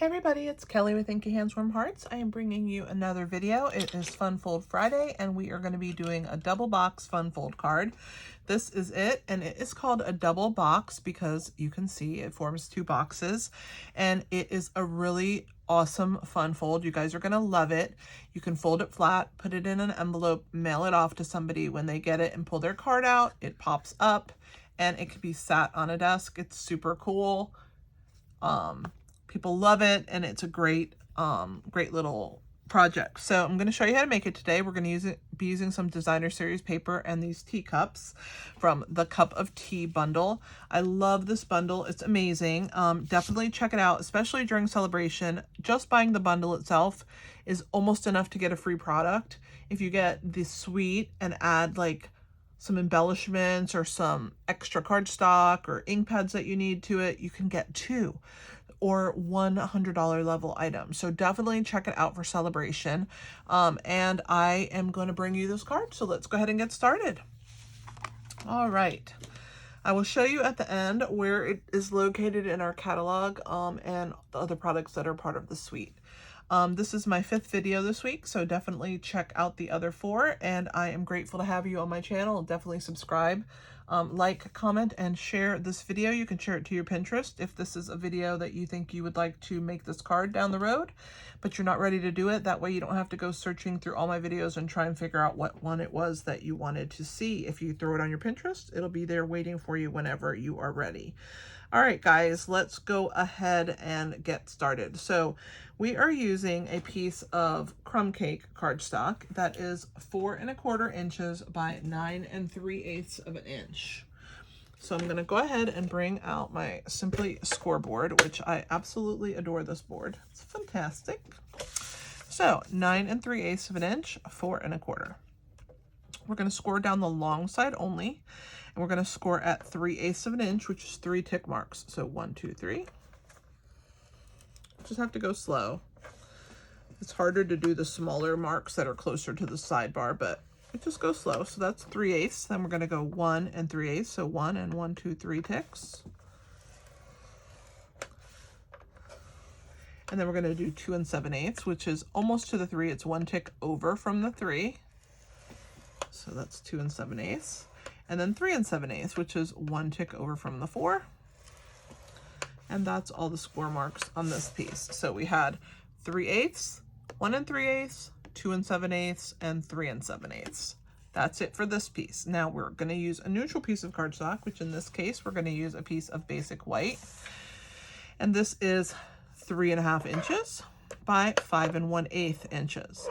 Hey everybody, it's Kelly with Inky Hands Warm Hearts. I am bringing you another video. It is Fun Fold Friday and we are going to be doing a double box fun fold card. This is it, and it is called a double box because you can see it forms two boxes, and it is a really awesome fun fold. You guys are going to love it. You can fold it flat, put it in an envelope, mail it off to somebody. When they get it and pull their card out, it pops up and it can be sat on a desk. It's super cool. People love it, and it's a great little project. So I'm going to show you how to make it today. We're going to be using some designer series paper and these teacups from the Cup of Tea bundle. I love this bundle. It's amazing. Definitely check it out, especially during celebration. Just buying the bundle itself is almost enough to get a free product. If you get the suite and add like some embellishments or some extra cardstock or ink pads that you need to it, you can get two or $100 level item. So definitely check it out for celebration. And I am going to bring you this card. So let's go ahead and get started. All right. I will show you at the end where it is located in our catalog and the other products that are part of the suite. This is my 5th video this week, so definitely check out the other 4, and I am grateful to have you on my channel. Definitely subscribe, like, comment, and share this video. You can share it to your Pinterest if this is a video that you think you would like to make this card down the road, but you're not ready to do it. That way you don't have to go searching through all my videos and try and figure out what one it was that you wanted to see. If you throw it on your Pinterest, it'll be there waiting for you whenever you are ready. All right, guys, let's go ahead and get started. So we are using a piece of crumb cake cardstock that is 4 1/4 inches by 9 3/8 of an inch. So I'm going to go ahead and bring out my Simply scoreboard, which I absolutely adore this board. It's fantastic. So 9 3/8 of an inch, 4 1/4. We're going to score down the long side only, and we're going to score at 3/8 of an inch, which is 3 tick marks. So 1, 2, 3. Just have to go slow. It's harder to do the smaller marks that are closer to the sidebar, but it just goes slow. So that's 3/8. Then we're going to go 1 3/8. So 1 and 1, 2, 3 ticks. And then we're going to do 2 7/8, which is almost to the 3. It's 1 tick over from the 3. So that's 2 7/8. And then 3 7/8, which is 1 tick over from the 4. And that's all the score marks on this piece. So we had 3/8, 1 3/8, 2 7/8, and 3 7/8. That's it for this piece. Now we're going to use a neutral piece of cardstock, which in this case, we're going to use a piece of basic white. And this is 3 1/2 inches by 5 1/8 inches.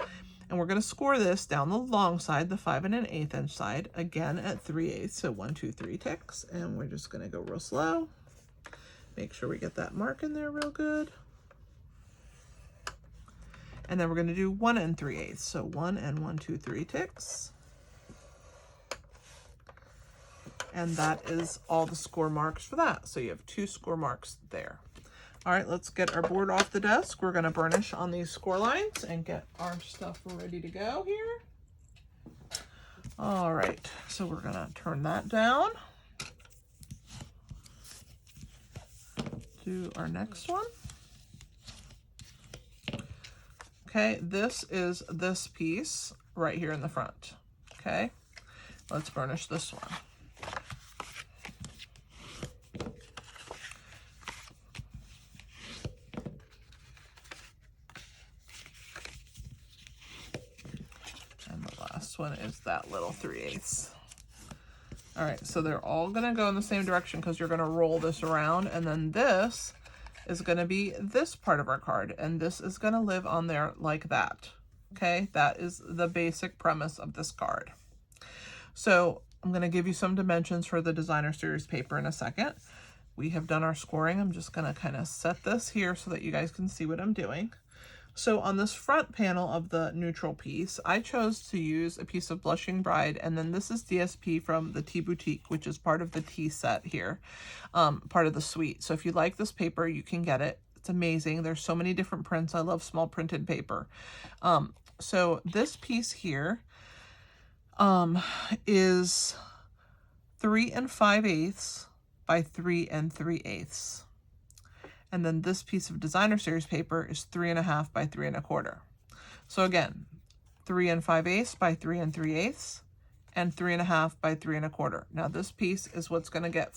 And we're going to score this down the long side, the 5 1/8 inch side, again at 3/8. So 1, 2, 3 ticks. And we're just going to go real slow. Make sure we get that mark in there real good. And then we're going to do 1 3/8. So 1 and 1, 2, 3 ticks. And that is all the score marks for that. So you have 2 score marks there. All right, let's get our board off the desk. We're going to burnish on these score lines and get our stuff ready to go here. All right, so we're going to turn that down. Do our next one. Okay, this is this piece right here in the front. Okay, let's burnish this one. And the last one is that little 3/8. All right, so they're all going to go in the same direction because you're going to roll this around, and then this is going to be this part of our card, and this is going to live on there like that. Okay, that is the basic premise of this card. So I'm going to give you some dimensions for the designer series paper in a second. We have done our scoring. I'm just going to kind of set this here so that you guys can see what I'm doing. So on this front panel of the neutral piece, I chose to use a piece of Blushing Bride, and then this is DSP from the Tea Boutique, which is part of the tea set here, part of the suite. So if you like this paper, you can get it. It's amazing. There's so many different prints. I love small printed paper. So this piece here is 3 5/8 by 3 3/8. And then this piece of designer series paper is 3.5 by 3 1/4. So again, 3 5/8 by 3 3/8 and 3.5 by 3 1/4. Now this piece is what's going to get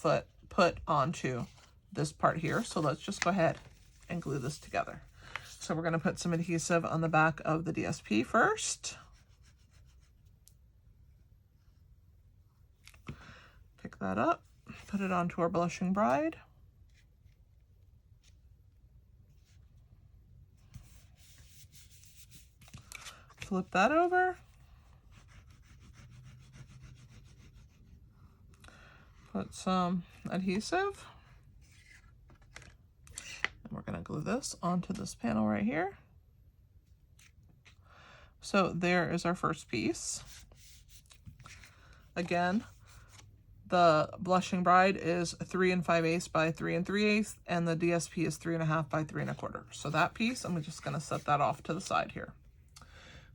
put onto this part here. So let's just go ahead and glue this together. So we're going to put some adhesive on the back of the DSP first. Pick that up, put it onto our Blushing Bride. Flip that over. Put some adhesive. And we're going to glue this onto this panel right here. So there is our first piece. Again, the Blushing Bride is 3 5/8 by 3 3/8, and the DSP is 3.5 by 3 1/4. So that piece, I'm just going to set that off to the side here.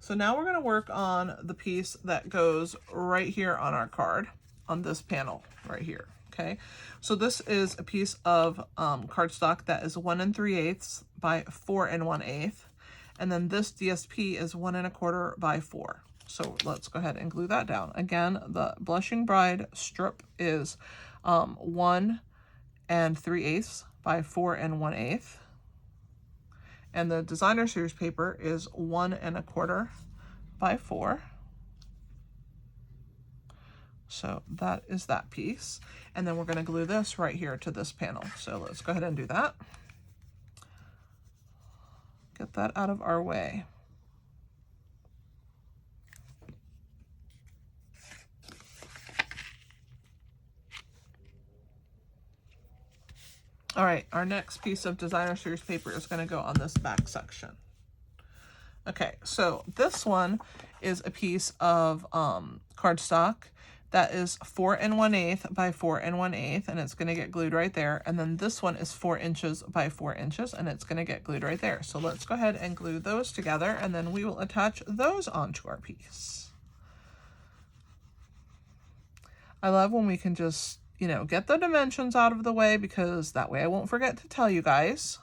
So now we're going to work on the piece that goes right here on our card, on this panel right here. Okay, so this is a piece of cardstock that is 1 3/8 by 4 1/8, and then this DSP is 1 1/4 by 4. So let's go ahead and glue that down. Again, the Blushing Bride strip is 1 3/8 by 4 1/8. And the designer series paper is 1 1/4 by 4. So that is that piece. And then we're going to glue this right here to this panel. So let's go ahead and do that. Get that out of our way. All right, our next piece of designer series paper is going to go on this back section. Okay, so this one is a piece of cardstock that is 4 1/8 by 4 1/8, and it's going to get glued right there. And then this one is 4 inches by 4 inches, and it's going to get glued right there. So let's go ahead and glue those together, and then we will attach those onto our piece. I love when we can just, you know, get the dimensions out of the way, because that way I won't forget to tell you guys.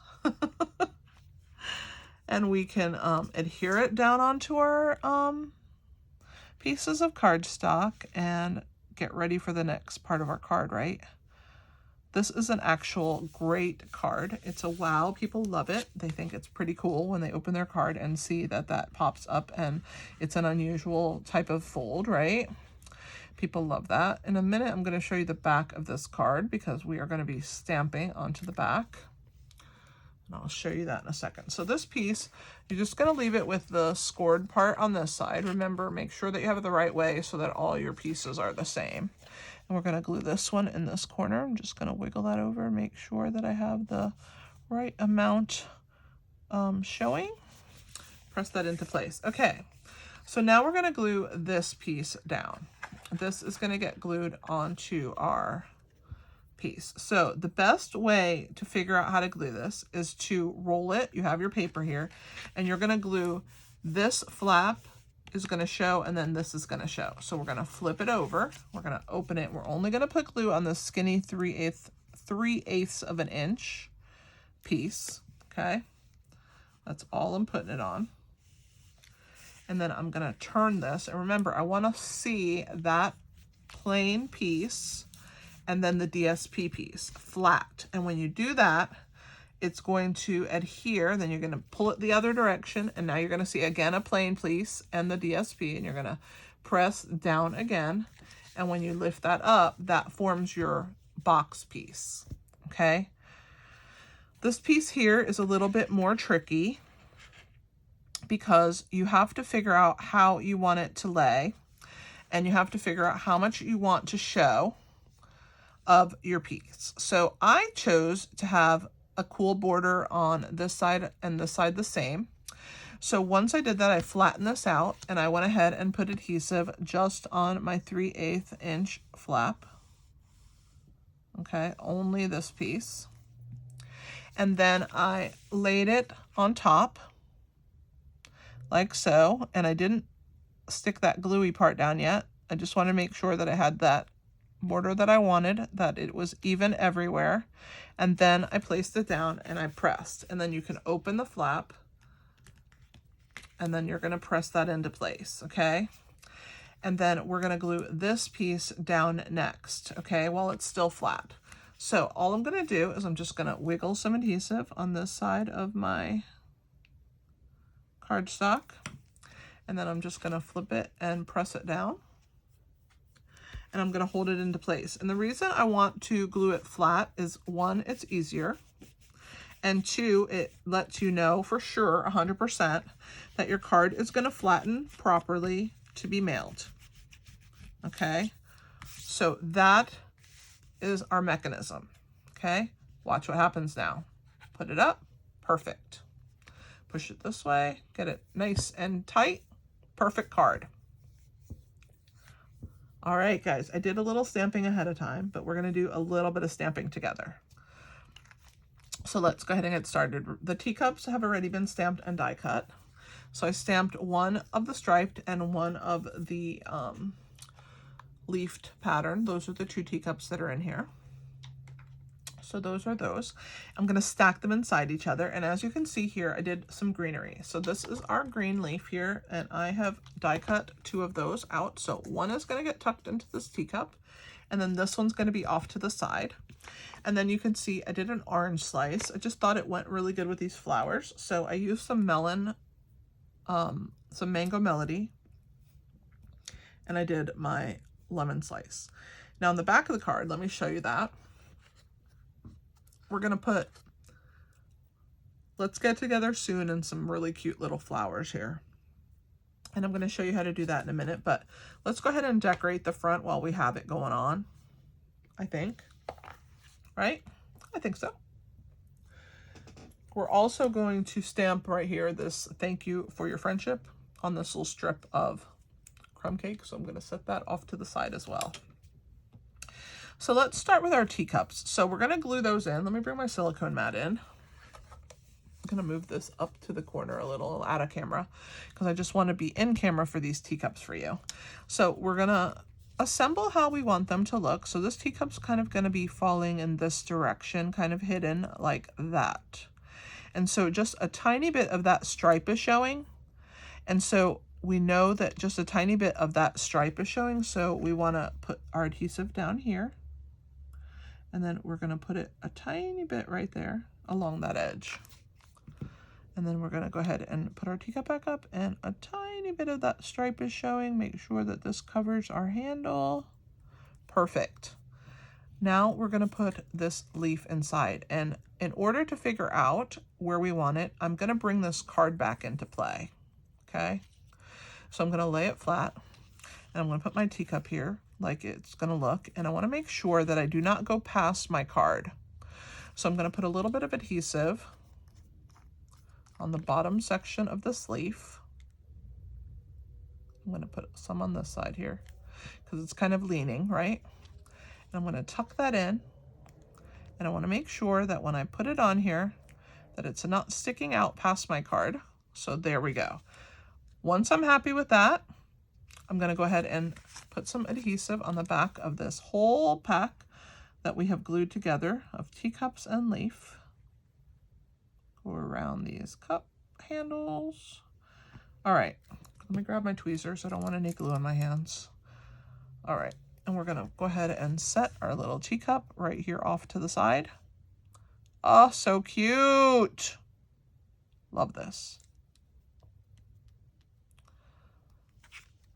And we can adhere it down onto our pieces of cardstock and get ready for the next part of our card, right? This is an actual great card. It's a wow. People love it. They think it's pretty cool when they open their card and see that that pops up and it's an unusual type of fold, right? People love that. In a minute, I'm going to show you the back of this card, because we are going to be stamping onto the back. And I'll show you that in a second. So this piece, you're just going to leave it with the scored part on this side. Remember, make sure that you have it the right way so that all your pieces are the same. And we're going to glue this one in this corner. I'm just going to wiggle that over and make sure that I have the right amount showing. Press that into place. Okay, so now we're going to glue this piece down. This is going to get glued onto our piece. So the best way to figure out how to glue this is to roll it. You have your paper here, and you're going to glue this flap is going to show, and then this is going to show. So we're going to flip it over. We're going to open it. We're only going to put glue on the skinny 3/8 of an inch piece. Okay, that's all I'm putting it on. And then I'm going to turn this, and remember, I want to see that plain piece and then the DSP piece flat. And when you do that, it's going to adhere. Then you're going to pull it the other direction, and now you're going to see again a plain piece and the DSP, and you're going to press down again. And when you lift that up, that forms your box piece. Okay. This piece here is a little bit more tricky, because you have to figure out how you want it to lay, and you have to figure out how much you want to show of your piece. So I chose to have a cool border on this side and this side the same. So once I did that, I flattened this out, and I went ahead and put adhesive just on my 3/8 inch flap. Okay, only this piece. And then I laid it on top like so, and I didn't stick that gluey part down yet. I just want to make sure that I had that border that I wanted, that it was even everywhere. And then I placed it down and I pressed. And then you can open the flap and then you're gonna press that into place, okay? And then we're gonna glue this piece down next, okay, while it's still flat. So all I'm gonna do is I'm just gonna wiggle some adhesive on this side of my cardstock, and then I'm just gonna flip it and press it down. And I'm gonna hold it into place. And the reason I want to glue it flat is, one, it's easier, and two, it lets you know for sure 100% that your card is gonna flatten properly to be mailed. Okay, so that is our mechanism. Okay, watch what happens now. Put it up, perfect. Push it this way, get it nice and tight, perfect card. All right, guys, I did a little stamping ahead of time, but we're gonna do a little bit of stamping together. So let's go ahead and get started. The teacups have already been stamped and die cut. So I stamped one of the striped and one of the leafed pattern. Those are the two teacups that are in here. So those are those. I'm going to stack them inside each other. And as you can see here, I did some greenery. So this is our green leaf here, and I have die cut two of those out. So one is going to get tucked into this teacup, and then this one's going to be off to the side. And then you can see I did an orange slice. I just thought it went really good with these flowers. So I used some melon, some mango melody, and I did my lemon slice. Now on the back of the card, let me show you that. We're gonna put "Let's get together soon" and some really cute little flowers here. And I'm gonna show you how to do that in a minute, but let's go ahead and decorate the front while we have it going on, I think, right? I think so. We're also going to stamp right here this "Thank you for your friendship" on this little strip of crumb cake. So I'm gonna set that off to the side as well. So let's start with our teacups. So we're gonna glue those in. Let me bring my silicone mat in. I'm gonna move this up to the corner a little out of camera because I just wanna be in camera for these teacups for you. So we're gonna assemble how we want them to look. So this teacup's kind of gonna be falling in this direction, kind of hidden like that. And so just a tiny bit of that stripe is showing. And so we know that just a tiny bit of that stripe is showing. So we wanna put our adhesive down here. And then we're gonna put it a tiny bit right there along that edge. And then we're gonna go ahead and put our teacup back up, and a tiny bit of that stripe is showing. Make sure that this covers our handle. Perfect. Now we're gonna put this leaf inside. And in order to figure out where we want it, I'm gonna bring this card back into play, okay? So I'm gonna lay it flat, and I'm gonna put my teacup here like it's gonna look, and I wanna make sure that I do not go past my card. So I'm gonna put a little bit of adhesive on the bottom section of this leaf. I'm gonna put some on this side here because it's kind of leaning, right? And I'm gonna tuck that in, and I wanna make sure that when I put it on here, that it's not sticking out past my card. So there we go. Once I'm happy with that, I'm gonna go ahead and put some adhesive on the back of this whole pack that we have glued together of teacups and leaf. Go around these cup handles. All right, let me grab my tweezers. I don't want any glue on my hands. All right, and we're gonna go ahead and set our little teacup right here off to the side. Oh, so cute. Love this.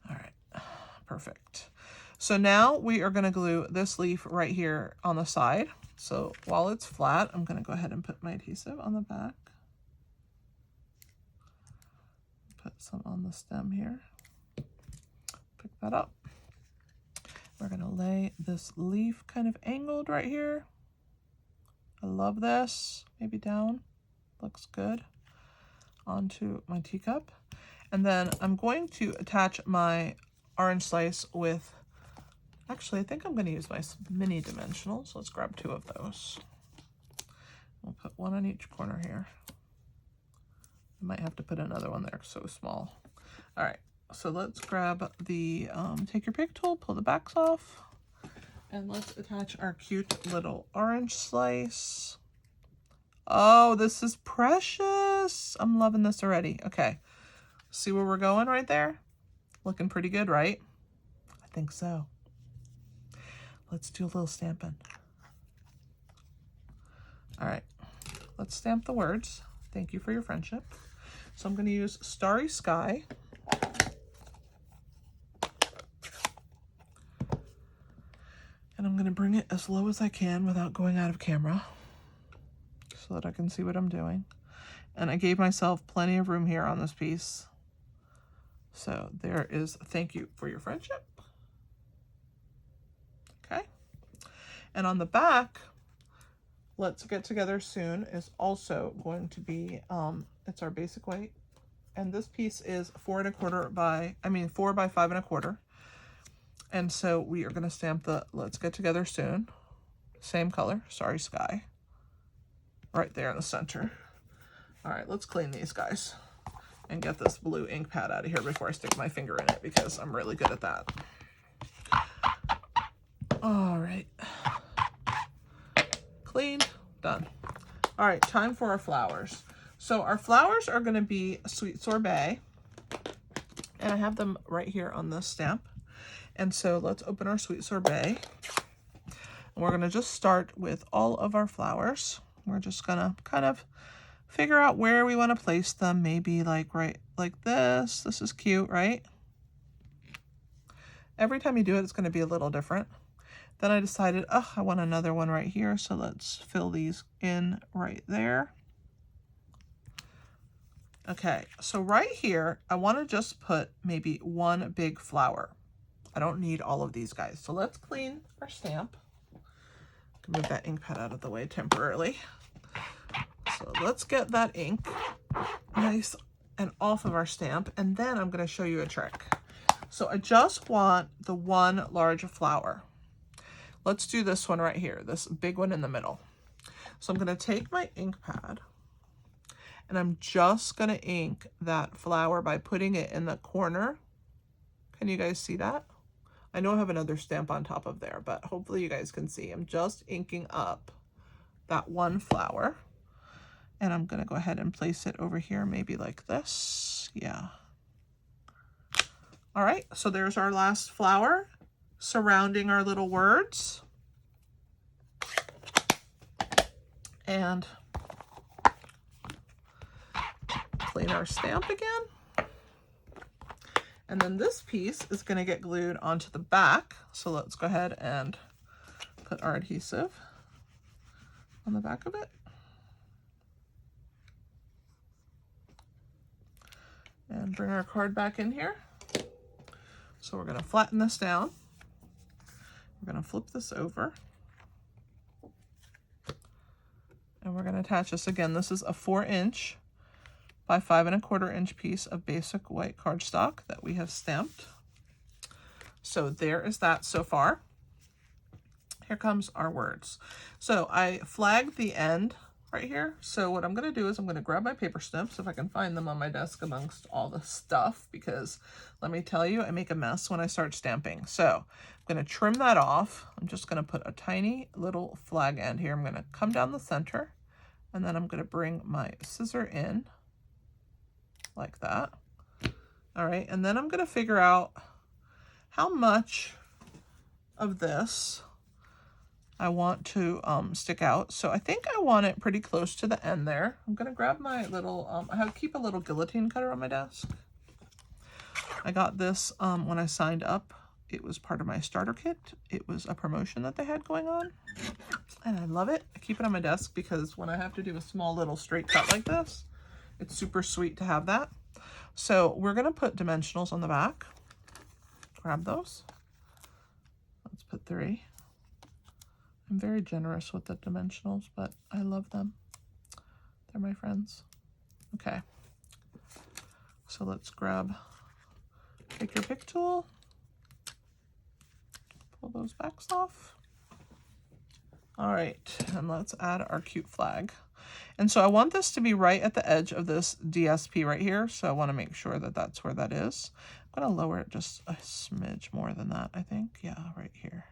All right, perfect. So now we are gonna glue this leaf right here on the side. So while it's flat, I'm gonna go ahead and put my adhesive on the back. Put some on the stem here. Pick that up. We're gonna lay this leaf kind of angled right here. I love this. Maybe down, looks good. Onto my teacup. And then I'm going to attach my orange slice with, actually I think I'm gonna use my mini dimensional. So let's grab two of those. We'll put one on each corner here. I might have to put another one there, so small. All right, so let's grab the take your pick tool, pull the backs off, And let's attach our cute little orange slice. Oh, this is precious. I'm loving this already. Okay, see where we're going right there? Looking pretty good, right? I think so. Let's do a little stamping. All right, let's stamp the words. Thank you for your friendship. So I'm going to use Starry Sky. And I'm going to bring it as low as I can without going out of camera so that I can see what I'm doing. And I gave myself plenty of room here on this piece. So there is thank you for your friendship. Okay. And on the back, let's get together soon is also going to be, it's our basic weight. And this piece is 4 by 5 1/4. And so we are going to stamp the let's get together soon. Same color, Starry Sky. Right there in the center. All right, let's clean these guys and get this blue ink pad out of here before I stick my finger in it because I'm really good at that. All right. Clean, done. All right, time for our flowers. So our flowers are going to be Sweet Sorbet. And I have them right here on this stamp. And so let's open our Sweet Sorbet. And we're going to just start with all of our flowers. We're just going to kind of figure out where we want to place them. Maybe like right like this. This is cute, right? Every time you do it, it's going to be a little different. Then I decided, oh, I want another one right here. So let's fill these in right there. Okay, so right here, I want to just put maybe one big flower. I don't need all of these guys. So let's clean our stamp. Move that ink pad out of the way temporarily. So let's get that ink nice and off of our stamp. And then I'm going to show you a trick. So I just want the one large flower. Let's do this one right here, this big one in the middle. So I'm going to take my ink pad and I'm just going to ink that flower by putting it in the corner. Can you guys see that? I know I have another stamp on top of there, but hopefully you guys can see. I'm just inking up that one flower. And I'm going to go ahead and place it over here, maybe like this. Yeah. All right, so there's our last flower surrounding our little words. And clean our stamp again. And then this piece is going to get glued onto the back. So let's go ahead and put our adhesive on the back of it. And bring our card back in here. So we're going to flatten this down. We're going to flip this over. And we're going to attach this again. This is a 4" by 5 1/4" piece of basic white cardstock that we have stamped. So there is that so far. Here comes our words. So I flagged the end right here. So what I'm going to do is I'm going to grab my paper snips if I can find them on my desk amongst all the stuff, because let me tell you, I make a mess when I start stamping. So I'm going to trim that off. I'm just going to put a tiny little flag end here. I'm going to come down the center and then I'm going to bring my scissor in like that. All right, and then I'm going to figure out how much of this I want to stick out. So I think I want it pretty close to the end there. I'm going to grab my little, keep a little guillotine cutter on my desk. I got this when I signed up. It was part of my starter kit. It was a promotion that they had going on. And I love it. I keep it on my desk because when I have to do a small little straight cut like this, it's super sweet to have that. So we're going to put dimensionals on the back. Grab those. Let's put 3. I'm very generous with the dimensionals, but I love them. They're my friends. Okay. So let's take your pick tool. Pull those backs off. All right, and let's add our cute flag. And so I want this to be right at the edge of this DSP right here. So I want to make sure that that's where that is. I'm going to lower it just a smidge more than that, I think. Yeah, right here.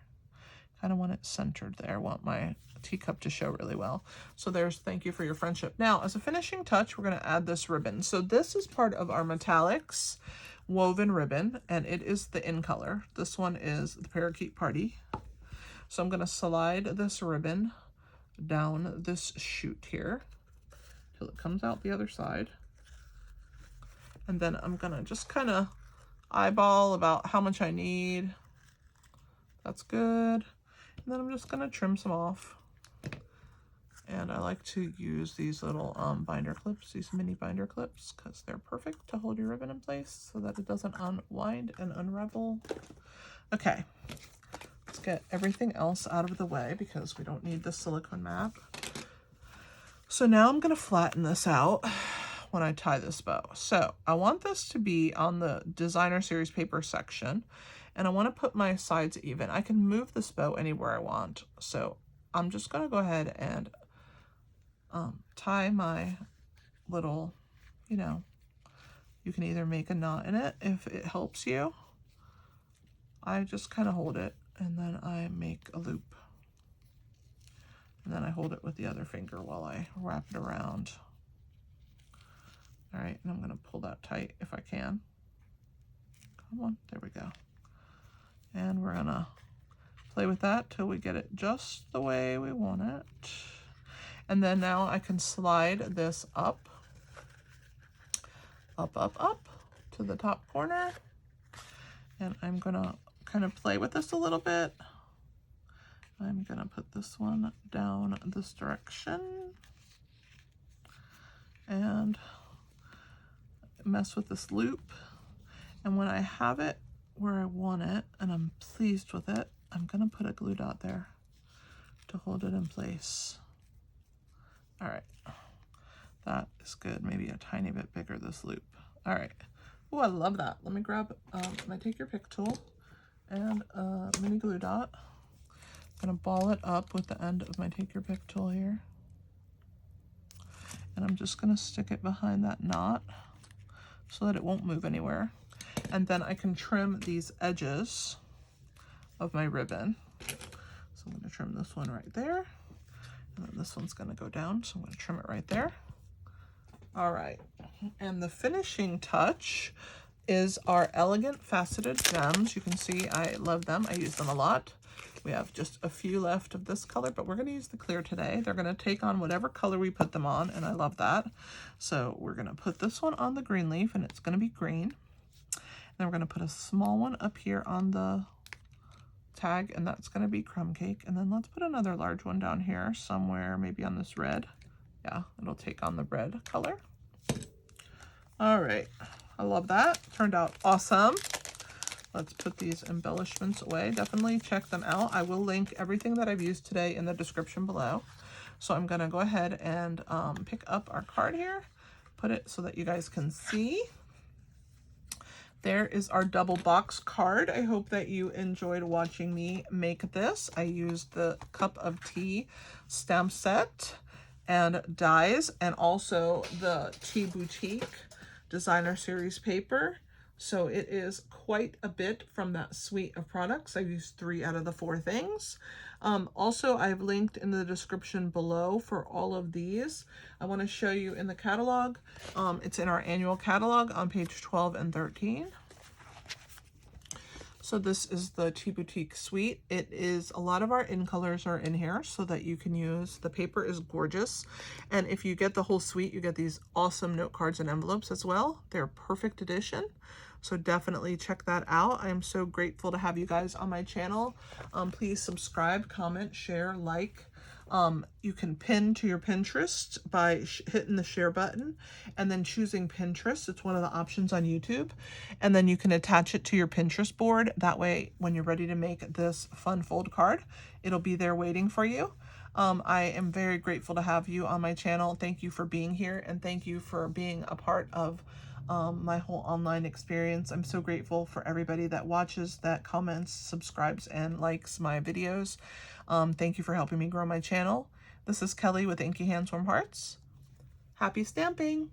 Kind of want it centered there. I want my teacup to show really well. So there's thank you for your friendship. Now, as a finishing touch, we're going to add this ribbon. So this is part of our metallics woven ribbon, and it is the in color. This one is the Parakeet Party. So I'm going to slide this ribbon down this chute here till it comes out the other side. And then I'm going to just kind of eyeball about how much I need. That's good. And then I'm just going to trim some off. And I like to use these little binder clips, these mini binder clips, because they're perfect to hold your ribbon in place so that it doesn't unwind and unravel. Okay, let's get everything else out of the way because we don't need the silicone map. So now I'm going to flatten this out when I tie this bow. So I want this to be on the designer series paper section, and I want to put my sides even. I can move this bow anywhere I want. So I'm just going to go ahead and tie my little, you know, you can either make a knot in it if it helps you. I just kind of hold it and then I make a loop. And then I hold it with the other finger while I wrap it around. All right, and I'm going to pull that tight if I can. Come on, there we go. And we're going to play with that till we get it just the way we want it. And then now I can slide this up to the top corner. And I'm gonna kind of play with this a little bit. I'm gonna put this one down this direction and mess with this loop. And when I have it where I want it and I'm pleased with it, I'm gonna put a glue dot there to hold it in place. All right, that is good. Maybe a tiny bit bigger, this loop. All right. Oh, I love that. Let me grab my Take Your Pick tool and a mini glue dot. I'm gonna ball it up with the end of my Take Your Pick tool here. And I'm just gonna stick it behind that knot so that it won't move anywhere. And then I can trim these edges of my ribbon. So I'm gonna trim this one right there. And then this one's gonna go down, so I'm gonna trim it right there. All right, and the finishing touch is our elegant faceted gems. You can see I love them, I use them a lot. We have just a few left of this color, but we're gonna use the clear today. They're gonna take on whatever color we put them on, and I love that. So we're gonna put this one on the green leaf, and it's gonna be green. Then we're gonna put a small one up here on the tag, and that's going to be crumb cake. And then let's put another large one down here somewhere, maybe on this red. Yeah, it'll take on the red color. All right, I love that. Turned out awesome. Let's put these embellishments away. Definitely check them out. I will link everything that I've used today in the description below. So I'm going to go ahead and pick up our card here, put it so that you guys can see. There is our double box card. I hope that you enjoyed watching me make this. I used the cup of tea stamp set and dies, and also the Tea Boutique designer series paper. So it is quite a bit from that suite of products. I used 3 out of the 4 things. Also, I've linked in the description below for all of these. I want to show you in the catalog. It's in our annual catalog on page 12 and 13. So this is the Tea Boutique suite. It is, a lot of our in colors are in here so that you can use. The paper is gorgeous. And if you get the whole suite, you get these awesome note cards and envelopes as well. They're perfect edition. So definitely check that out. I am so grateful to have you guys on my channel. Please subscribe, comment, share, like. You can pin to your Pinterest by hitting the share button and then choosing Pinterest. It's one of the options on YouTube. And then you can attach it to your Pinterest board. That way, when you're ready to make this fun fold card, it'll be there waiting for you. I am very grateful to have you on my channel. Thank you for being here, and thank you for being a part of my whole online experience. I'm so grateful for everybody that watches, that comments, subscribes, and likes my videos. Thank you for helping me grow my channel. This is Kelly with Inky Hands Warm Hearts. Happy stamping!